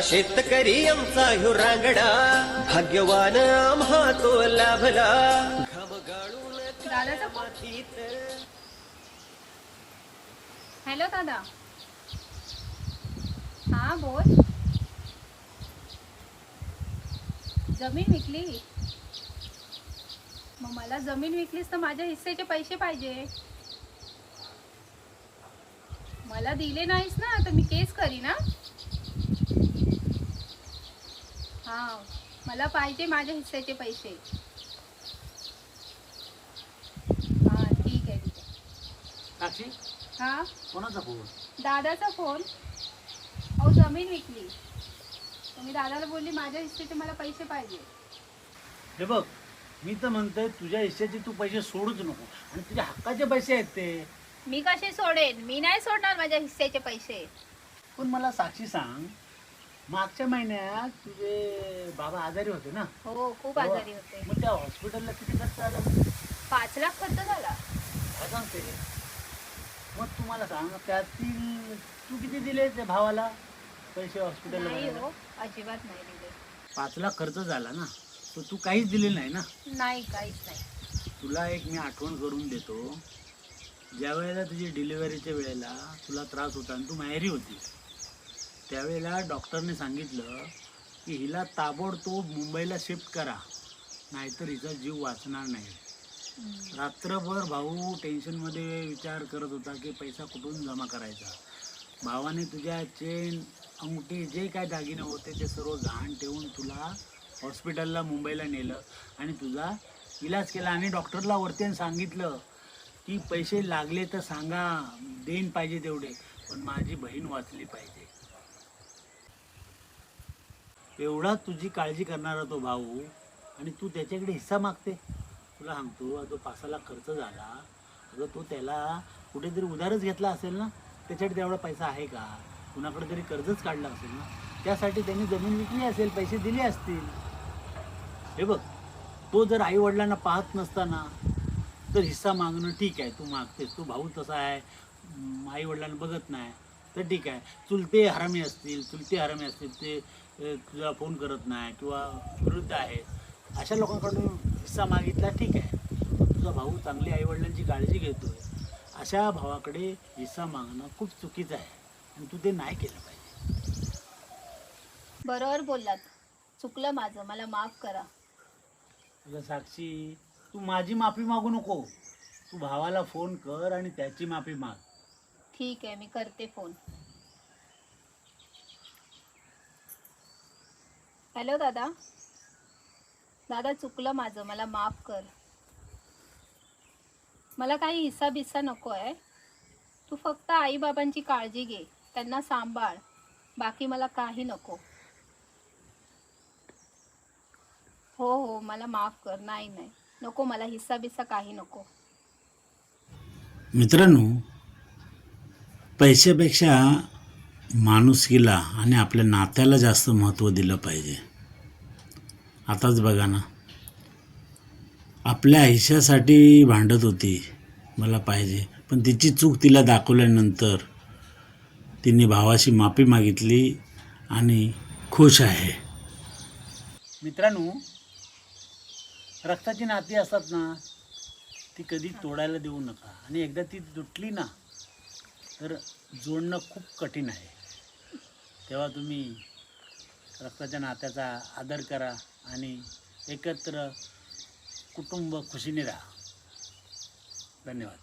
शेतकरी आमचा ह्यो रांगडा, भाग्यवान आम्हा तो लाभला. दादाचा फोन. हॅलो दादा. हा बोल. जमीन विकली? मग मला जमीन विकलीस तर माझ्या हिस्सेचे पैसे पाहिजे. मला दिले नाहीस ना तर मी केस करी ना. हा, मला पाहिजे माझ्या हिस्सेचे पैसे. हा ठीक आहे ठीक आहे. साक्षी, हा कोणाचा फोन? दादाचा फोन. अहो जमीन विकली तर मी दादाला बोलली माझ्या हिस्सेचे मला पैसे पाहिजे. हे बघ, मी तर म्हणतोय तुझ्या हिश्श्याचे तू पैसे सोडूच नको, आणि तुझ्या हक्काचे पैसे आहेत ते. मी कसे सोडेन? मी नाही सोडणार माझ्या हिस्सेचे पैसे. पण मला साक्षी सांग, मागच्या महिन्यात तुझे बाबा आजारी होते ना? हो खूप आजारी होते. मग त्या हॉस्पिटलला किती खर्च आला? 5 लाख खर्च झाला. काय सांगते? मग तुम्हाला सांग, त्यातील तू किती दिले त्या भावाला पैसे हॉस्पिटलला? नाही हो, अजिबात नाही दिले. 5 लाख खर्च झाला ना, तर तू काहीच दिले नाही ना? नाही, काहीच नाही. तुला एक मी आठवण करून देतो. ज्या वेळेला तुझी डिलिव्हरीच्या वेळेला तुला त्रास होता आणि तू माहेरी होती, त्यावेळेला डॉक्टरने सांगितलं की हिला ताबडतोब मुंबईला शिफ्ट करा, नाहीतर हिचा जीव वाचणार नाही. रात्रभर भाऊ टेन्शनमध्ये विचार करत होता की पैसा कुठून जमा करायचा. भावाने तुझ्या चेन, अंगठी, जे काय दागिने होते ते सर्व गहाण ठेवून तुला हॉस्पिटलला मुंबईला नेलं आणि तुझा इलाज केला. आणि डॉक्टरला वरती सांगितलं की पैसे लागले तर सांगा, देईन पाहिजे तेवढे, पण माझी बहीण वाचली पाहिजे. एवढा तुझी काळजी करणारा तो भाऊ, आणि तू त्याच्याकडे हिस्सा मागते. तुला सांगतो, तो 5 लाख खर्च झाला, अगं तो त्याला कुठेतरी उधारच घेतला असेल ना, त्याच्याकडे तेवढा पैसा आहे का? कुणाकडे तरी कर्जच काढलं असेल ना, त्यासाठी त्यांनी जमीन विकली असेल, पैसे दिले असतील. हे बघ, तो जर आई वडिलांना पाहत नसताना तर हिस्सा मागणं ठीक आहे, तू मागतेस. तो भाऊ तसा आहे, आई वडिलांना बघत नाही तर ठीक आहे. चुलते हरामी असतील, ते तुला फोन करत नाही किंवा विरुद्ध आहेत, अशा लोकांकडून हिस्सा मागितला ठीक आहे. तुझा भाऊ चांगली आईवडिलांची काळजी घेतोय, अशा भावाकडे हिस्सा मागणं खूप चुकीचं आहे, आणि तू ते नाही केलं पाहिजे. बरोबर बोललात. चुकलं माझं, मला माफ करा. तुझा साक्षी, तू माझी माफी मागू नको. तू भावाला फोन कर आणि त्याची माफी माग. ठीक आहे, मी करते फोन. हॅलो दादा. दादा चुकलं माझं, मला माफ कर. मला काही हिस्सा बिस्सा नको आहे. तू फक्त आईबाबांची काळजी घे, त्यांना सांभाळ, बाकी मला काही नको. हो हो, मला माफ कर. नाही नाही नको, मला हिस्सा बिस्सा काही नको. मित्रांनो, पैशापेक्षा माणुसकीला आणि आपल्या नात्याला जास्त महत्त्व दिलं पाहिजे. आताच बघा ना, आपल्या हिश्श्यासाठी भांडत होती, मला पाहिजे, पण तिची चूक तिला दाखवल्यानंतर तिने भावाशी माफी मागितली आणि खुश आहे. मित्रांनो, रक्ताची नाती असतात ना, ती कधी तोडायला देऊ नका. आणि एकदा ती तुटली ना, तर जोडणं खूप कठीण आहे. तेव्हा तुम्ही रक्ताच्या नात्याचा आदर करा आणि एकत्र कुटुंब खुशीने राहा. धन्यवाद.